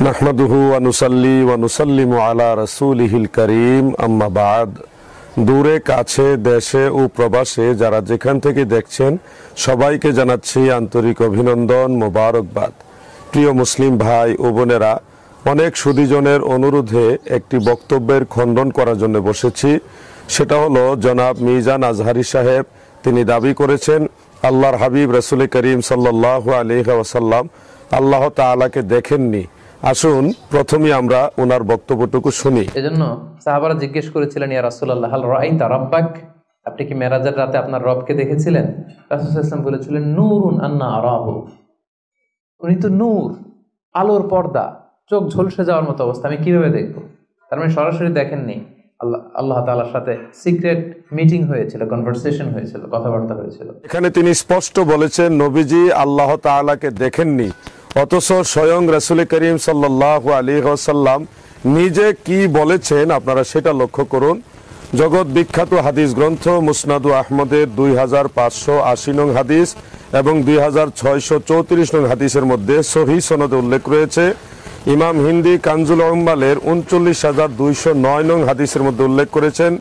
নাহমাদুহু ওয়া নুসাল্লি ওয়া নুসাল্লিমু আলা রাসূলিহিল কারীম, আম্মা বাদ। দূরে কাছে দেশে ও প্রবাসে যারা যেখান থেকে দেখছেন সবাইকে জানাচ্ছি আন্তরিক অভিনন্দন, মোবারকবাদ। প্রিয় মুসলিম ভাই ও বোনেরা, অনেক সুধীজনের অনুরোধে একটি বক্তব্যের খণ্ডন করার জন্য বসেছি। সেটা হলো জনাব মিজান আজহারি সাহেব, তিনি দাবি করেছেন আল্লাহর হাবিব রাসূল করিম সাল্লাল্লাহু আলাইহি ওয়াসাল্লাম আল্লাহ তাআলাকে দেখেননি। আসুন প্রথমে আমরা ওনার বক্তব্যটুকু শুনি। এজন্য সাহাবারা জিজ্ঞেস করেছিলেন, ইয়া রাসূলুল্লাহ, হাল রাআইতা রাব্বাক, আপনি কি মেরাজের রাতে আপনার রবকে দেখেছিলেন? রাসূল সাল্লাল্লাহু আলাইহি ওয়াসাল্লাম বলেছিলেন, নূরুন আন্না আরাহু, উনি তো নূর, আলোর পর্দা, চোখ ঝলসে যাওয়ার মতো অবস্থা, আমি কিভাবে দেখবো? তার মানে সরাসরি দেখেননি। আল্লাহ তাআলার সাথে সিক্রেট মিটিং হয়েছিল, কনভারসেশন হয়েছিল, কথাবার্তা হয়েছিল। এখানে তিনি স্পষ্ট বলেছেন নবীজি আল্লাহ তাআলাকে দেখেননি, অথচ স্বয়ং রাসূল করিম সাল্লাল্লাহু আলাইহি ওয়াসাল্লাম নিজে কি বলেছেন আপনারা সেটা লক্ষ্য করুন। জগৎ বিখ্যাত হাদিস গ্রন্থ মুসনাদু আহমদের 2580 নং হাদিস এবং 2634 নং হাদিসের মধ্যে সহিহ সনদে উল্লেখ রয়েছে। ইমাম হিন্দি কানজুল উম্মালের 39,209 নং হাদিসের মধ্যে উল্লেখ করেছেন।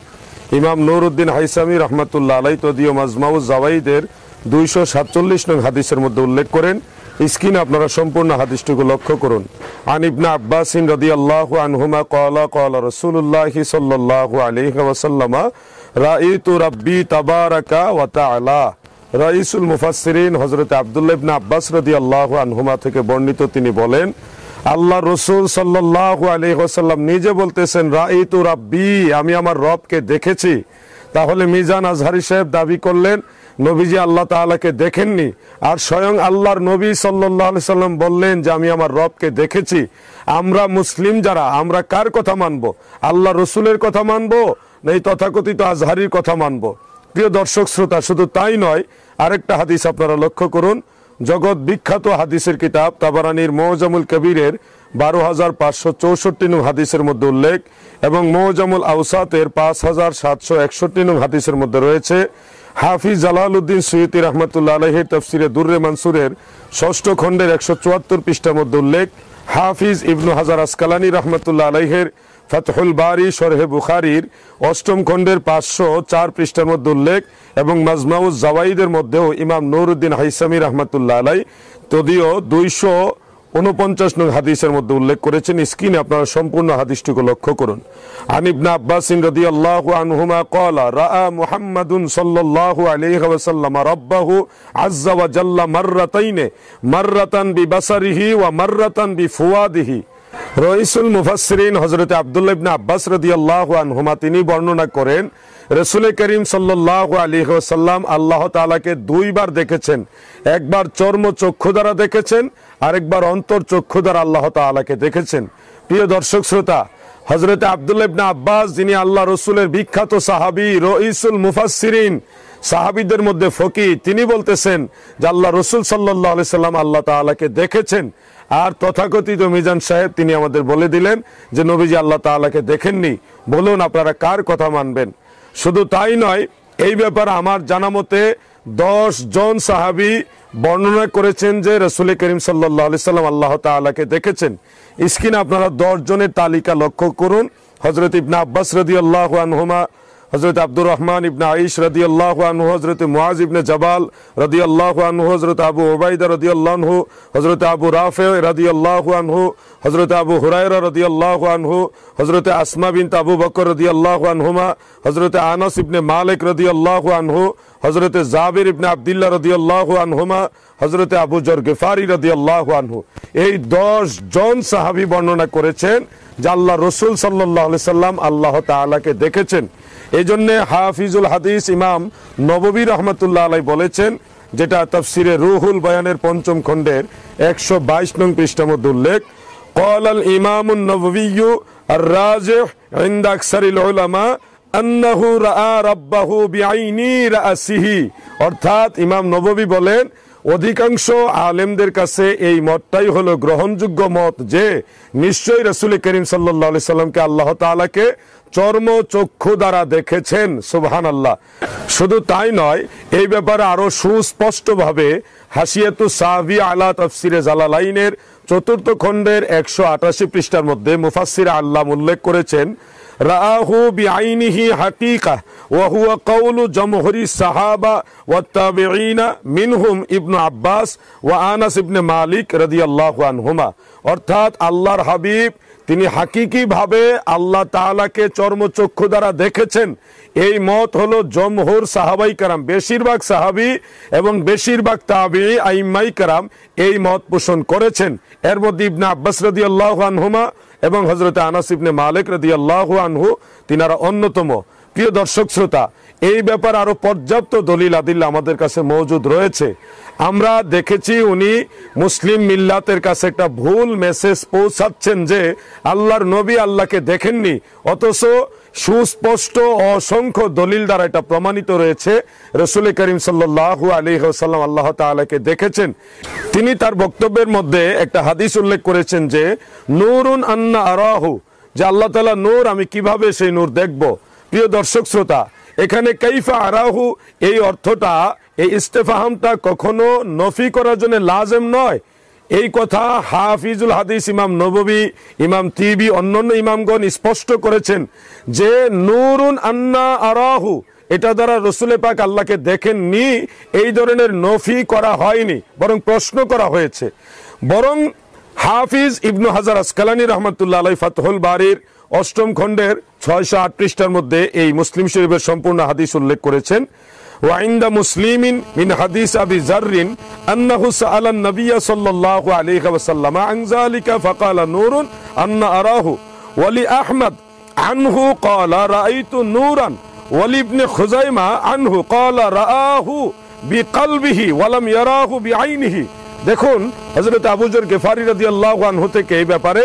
ইমাম নুরউদ্দিন হাইসামি রহমাতুল্লাহ আলাইহি তদীয় মাজমাউজ জাওয়াইদের 247 নং হাদিসের মধ্যে উল্লেখ করেন। স্ক্রিনে আপনারা সম্পূর্ণ হাদিসটুকু লক্ষ্য করুন। আন ইবনে আব্বাস রাদিয়াল্লাহু আনহুমা ক্বালা ক্বালা রাসূলুল্লাহ সাল্লাল্লাহু আলাইহি ওয়াসাল্লাম রাআইতু রাব্বি তাবারাকা ওয়া তাআলা। রাইসুল মুফাসসিরিন হযরত আব্দুল্লাহ ইবনে আব্বাস রাদিয়াল্লাহু আনহুমা থেকে বর্ণিত, তিনি বলেন আল্লাহ রাসূল সাল্লাল্লাহু আলাইহি ওয়াসাল্লাম নিজে বলতেছেন রাআইতু রাব্বি, আমি আমার রবকে দেখেছি। তাহলে মিজান আজহারি সাহেব দাবি করলেন নবীজি আল্লাহ তাআলাকে দেখেননি, আর স্বয়ং আল্লাহর নবী সাল্লাল্লাহু আলাইহি সাল্লাম বললেন যে আমি আমার রবকে দেখেছি। আমরা মুসলিম যারা, আমরা কার কথা মানবো? আল্লাহ রসুলের কথা মানবো না এই তথাকথিত আজহারির কথা মানবো? প্রিয় দর্শক শ্রোতা, শুধু তাই নয়, আরেকটা হাদিস আপনারা লক্ষ্য করুন। জগৎ বিখ্যাত হাদিসের কিতাব তাবারানির মুআজামুল কবিরের 12,564 নং হাদিসের মধ্যে উল্লেখ এবং মুআজামুল আওসাতের 5,761 নং হাদিসের মধ্যে রয়েছে। হাফিজ জালালউদ্দিন সুয়ুতী রাহমাতুল্লাহ আলাইহির তাফসিরে দুররে মানসুরের 6ষ্ঠ খণ্ডের 174 পৃষ্ঠার মধ্যে উল্লেখ। হাফিজ ইবনু হাজার আসকালানী রাহমাতুল্লাহ আলাইহির ফাতহুল বারি শরহে বুখারীর 8ম খণ্ডের 504 পৃষ্ঠার মধ্যে উল্লেখ এবং মাজমাউজ জাওয়াইদের মধ্যেও ইমাম নুরউদ্দিন হাইসামি রাহমাতুল্লাহ আলাইহি তদীয় 249 নং হাদিসের মধ্যে উল্লেখ করেছেন। স্ক্রিনে আপনারা সম্পূর্ণ হাদিসটুকু লক্ষ্য করুন। আন ইবনে আব্বাস রাদিয়াল্লাহু আনহুমা ক্বালা রাআ মুহাম্মাদুন সাল্লাল্লাহু আলাইহি ওয়াসাল্লাম রাব্বাহু আযজা ওয়া জাল্লা মাররাতান বিবাসারিহি ওয়া মাররাতান বিফুয়াদিহি। রাইসুল মুফাসসিরিন হযরত আব্দুল্লাহ ইবনে আব্বাস রাদিয়াল্লাহু আনহুমা তিনি বর্ণনা করেন রাসূল করিম সাল্লাল্লাহু আলাইহি ওয়াসাল্লাম আল্লাহ তাআলাকে দুইবার দেখেছেন। একবার চর্ম চক্ষু দ্বারা দেখেছেন, আরেকবার অন্তর চক্ষু দ্বারা আল্লাহ তাআলাকে দেখেছেন। প্রিয় দর্শক শ্রোতা, হযরত আব্দুল্লাহ ইবনে আব্বাস যিনি আল্লাহ রসুলের বিখ্যাত সাহাবী, রাইসুল মুফাসসিরিন, সাহাবীদের মধ্যে ফকিহ, তিনি বলতেছেন যে আল্লাহ রসুল সাল্লাল্লাহু আলাইহি সাল্লাম আল্লাহ তাআলাকে দেখেছেন। আর তথাকথিত মিজান সাহেব তিনি আমাদের বলে দিলেন যে নবীজি আল্লাহ তাআলাকে দেখেননি। বলুন আপনারা কার কথা মানবেন? শুধু তাই নয়, এই ব্যাপারে আমার জানা মতে 10 জন সাহাবী বর্ণনা করেছেন যে রাসূল করিম সাল্লাল্লাহু আলাইহি সাল্লাম আল্লাহ তাআলাকে দেখেছেন। স্ক্রিনে আপনারা 10 জনের তালিকা লক্ষ্য করুন। হযরত ইবনে আব্বাস রাদিয়াল্লাহু আনহুমা, হযরত আব্দুর রহমান ইবনে আইশ রাদিয়াল্লাহু আনহু, হযরত মুআজ ইবনে জাবাল রাদিয়াল্লাহু আনহু, হযরত আবু উবাইদা রাদিয়াল্লাহু আনহু, হযরত আবু রাফি রাদিয়াল্লাহু আনহু, হযরত আবু হুরায়রা রাদিয়াল্লাহু আনহু, হযরত আসমা বিনত আবু বকর রাদিয়াল্লাহু আনহুমা, হযরত আনাস ইবনে মালিক রাদিয়াল্লাহু আনহু, হযরত জাবির ইবনে আব্দুল্লাহ রাদিয়াল্লাহু আনহুমা, হযরত আবু যর গিফারি রাদিয়াল্লাহু আনহু। এই 10 জন সাহাবী বর্ণনা করেছেন যে আল্লাহ রাসূল সাল্লাল্লাহু আলাইহি সাল্লাম আল্লাহ তাআলাকে দেখেছেন। এই জন্য হাফিজুল হাদিস ইমাম নববী রহমাতুল্লাহ আলাইহি বলেছেন, যেটা তাফসিরে রুহুল বয়ানের 5ম খণ্ডের 122 নং পৃষ্ঠার মধ্যে উল্লেখ, ক্বালাল ইমামুন নববিয়্যু আর-রাজিহ ইনদা আকসারিল উলামা আন্নাহু রাআ রাব্বাহু বিআইনি রাসিহি। অর্থাৎ ইমাম নববী বলেন অধিকাংশ আলেমদের কাছে এই মতটাই হলো গ্রহণযোগ্য মত যে নিশ্চয়ই রাসূল করিম সাল্লাল্লাহু আলাইহি সাল্লামকে আল্লাহ তাআলাকে চর্ম চক্ষু দ্বারা দেখেছেন। সুবহানাল্লাহ। শুধু তাই নয়, এই ব্যাপারে আরো সুস্পষ্টভাবে হাসিয়াতু সাহাবী আলা তাফসিরে জালালাইনের চতুর্থ খণ্ডের 188 পৃষ্ঠার মধ্যে মুফাসসির আল্লাম উল্লেখ করেছেন, রাআহু বিআইনিহি হাকিকা ওয়া হুয়া কাউলু জমহুরি সাহাবা ওয়াত তাবিঈনা মিনহুম ইবনু আব্বাস ওয়া আনাস ইবনে মালিক রাদিয়াল্লাহু আনহুমা। অর্থাৎ আল্লাহর হাবিব তিনি হাকিকি ভাবে আল্লাহ তাআলাকে চর্মচক্ষু দ্বারা দেখেছেন, এই মত হলো জমহুর সাহাবাই কেরাম, বেশিরভাগ সাহাবী এবং বেশিরভাগ তাবিঈ আইম্মাই কেরাম এই মত পোষণ করেছেন। এর মধ্যে ইবনে আব্বাস রাদিয়াল্লাহু আনহুমা এবং হযরত আনাস ইবনে মালিক রাদিয়াল্লাহু আনহু তিনারা অন্যতম। প্রিয় দর্শক শ্রোতা, এই ব্যাপার আরো পর্যাপ্ত দলিল আদিল্লা আমাদের কাছে মওজুদ রয়েছে। আমরা দেখেছি উনি মুসলিম মিল্লাতের কাছে একটা ভুল মেসেজ পৌঁছাচ্ছেন যে আল্লাহর নবী আল্লাহকে দেখেননি, অথচ সুস্পষ্ট অসংখ্য দলিল দ্বারা এটা প্রমাণিত রয়েছে রাসূল করিম সাল্লাল্লাহু আলাইহি ওয়াসাল্লাম আল্লাহ তাআলাকে দেখেছেন। তিনি তার বক্তব্যের মধ্যে একটা হাদিস উল্লেখ করেছেন যে নূরুন আন্না আরাহু, যে আল্লাহ তাআলা নূর, আমি কিভাবে সেই নূর দেখব। প্রিয় দর্শক শ্রোতা, এখানে কাইফা আরাহু এই অর্থটা, এই ইস্তেফহামটা কখনো নফি করার জন্য লাজেম নয়। এই কথা হাফিজুল হাদিস ইমাম নববী, ইমাম তিবি, অন্যান্য ইমামগণ স্পষ্ট করেছেন যে নূরুন আন্না আরাহু, এটা দ্বারা রাসূল পাক আল্লাহকে দেখেননি এই ধরনের নফি করা হয়নি, বরং প্রশ্ন করা হয়েছে। বরং হাফিজ ইবনু হাজার আসকালানী রাহমাতুল্লাহ আলাইহি ফাতহুল বারির 8ম খণ্ডের 608 পৃষ্ঠার মধ্যে এই মুসলিম শরীফের সম্পূর্ণ হাদিস উল্লেখ করেছেন। وعند مسلم من حديث أبي ذر أنه سأل النبي صلى الله عليه وسلم عن ذلك فقال نور أن أراه ولأحمد عنه قال رأيت نورا ولابن خزيمة عنه قال رآه بقلبه ولم يراه بعينه। দেখুন, হযরত আবু যর গিফারী রাদিয়াল্লাহু আনহু থেকে এই ব্যাপারে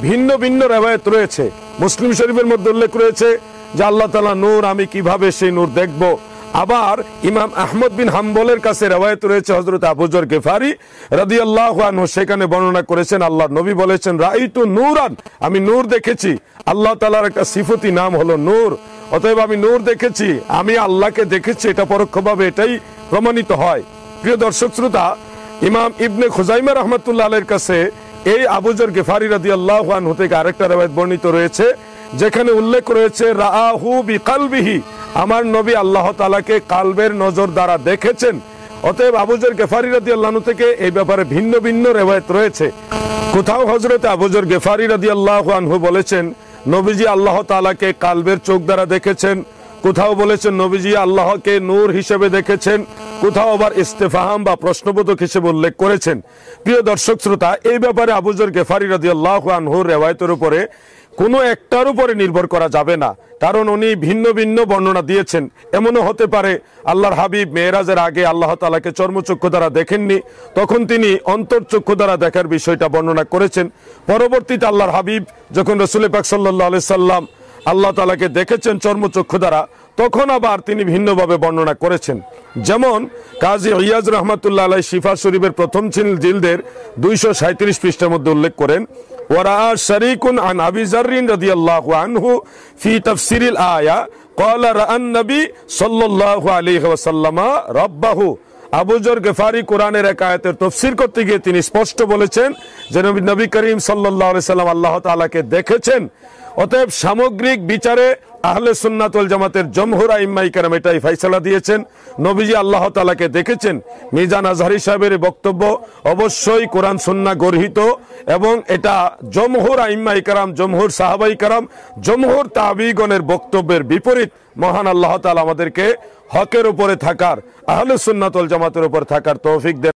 ভিন্ন ভিন্ন রিওয়ায়াত রয়েছে। মুসলিম শরীফের মধ্যে উল্লেখ রয়েছে যে আল্লাহ তাআলা নূর, আমি কিভাবে সেই নূর দেখব। আবার ইমাম আহমদ বিন হাম্বলের কাছে রিওয়ায়াত রয়েছে হযরত আবু যর গিফারী রাদিয়াল্লাহু আনহু সেখানে বর্ণনা করেছেন আল্লাহর নবী বলেছেন রাআইতু নূরান, আমি নূর দেখেছি। আল্লাহ তাআলার একটা সিফতি নাম হলো নূর, অতএব আমি নূর দেখেছি, আমি আল্লাহকে দেখেছি, এটা পরোক্ষভাবে এটাই প্রমাণিত হয়। প্রিয় দর্শক শ্রোতা, ইমাম ইবনে খুজাইমা রাহমাতুল্লাহ আলাইহির কাছে এই আবু যর গিফারী রাদিয়াল্লাহু আনহু থেকে আরেকটা রিওয়ায়াত বর্ণিত রয়েছে যেখানে উল্লেখ রয়েছে রাআহু বিকালবিহি, আমার নবী আল্লাহ তাআলাকে কালবের নজর দ্বারা দেখেছেন। অতএব আবু যর গিফারী রাদিয়াল্লাহু আনহু থেকে এই ব্যাপারে ভিন্ন ভিন্ন রিওয়ায়াত রয়েছে। কোথাও হযরত আবু যর গিফারী রাদিয়াল্লাহু আনহু বলেছেন নবীজি আল্লাহ তাআলাকে কালবের চোখ দ্বারা দেখেছেন, কোথাও বলেছেন নবীজি আল্লাহকে নূর হিসেবে দেখেছেন, কোথাও আবার ইস্তেফহাম বা প্রশ্নবোধক হিসেবে উল্লেখ করেছেন। প্রিয় দর্শক শ্রোতা, এই ব্যাপারে আবু যর গিফারী রাদিয়াল্লাহু আনহুর রিওয়ায়াতের উপরে কোনো একটার উপরে নির্ভর করা যাবে না, কারণ উনি ভিন্ন ভিন্ন বর্ণনা দিয়েছেন। এমনও হতে পারে আল্লাহর হাবিব মেরাজের আগে আল্লাহ তাআলাকে চর্মচক্ষু দ্বারা দেখেননি, তখন তিনি অন্তরচক্ষু দ্বারা দেখার বিষয়টা বর্ণনা করেছেন। পরবর্তীতে আল্লাহর হাবিব যখন রাসূল পাক সাল্লাল্লাহু আলাইহি সাল্লাম আল্লাহ তাআলাকে দেখেছেন চর্মচক্ষু দ্বারা, তখন আবার তিনি ভিন্নভাবে বর্ণনা করেছেন। যেমন কাজী ইয়াজ রাহমাতুল্লাহ আলাইহি শিফা শরীফের প্রথম জিলদের 237 পৃষ্ঠার মধ্যে উল্লেখ করেন ওয়ারাআ শারীকুন আন আবি যাররিন রাদিয়াল্লাহু আনহু ফি তাফসিরিল আয়া ক্বালা রাআন নবী সাল্লাল্লাহু আলাইহি ওয়াসাল্লাম রাব্বাহু। আবু যর গিফারী কোরআনের এক আয়াতের তাফসীর করতে গিয়ে তিনি স্পষ্ট বলেছেন যে নবী করিম সাল্লাল্লাহু আলাইহি সাল্লাম আল্লাহ তাআলাকে দেখেছেন। অতএব সামগ্রিক বিচারে আহলে সুন্নাত ওয়াল জামাতের জমহুর আইম্মায়ে কেরাম এটাই ফয়সালা দিয়েছেন, নবীজি আল্লাহ তাআলাকে দেখেছেন। মিজান আজহারী সাহেবের বক্তব্য অবশ্যই কোরআন সুন্নাহ গর্হিত এবং এটা জমহুর আইম্মায়ে কেরাম, জমহুর সাহাবায়ে কেরাম, জমহুর তাবিঈগণের বক্তব্যের বিপরীত। মহান আল্লাহ তাআলা আমাদেরকে হকের উপরে থাকার, আহলে সুন্নাত ওয়াল জামাতের উপর থাকার তৌফিক দেন।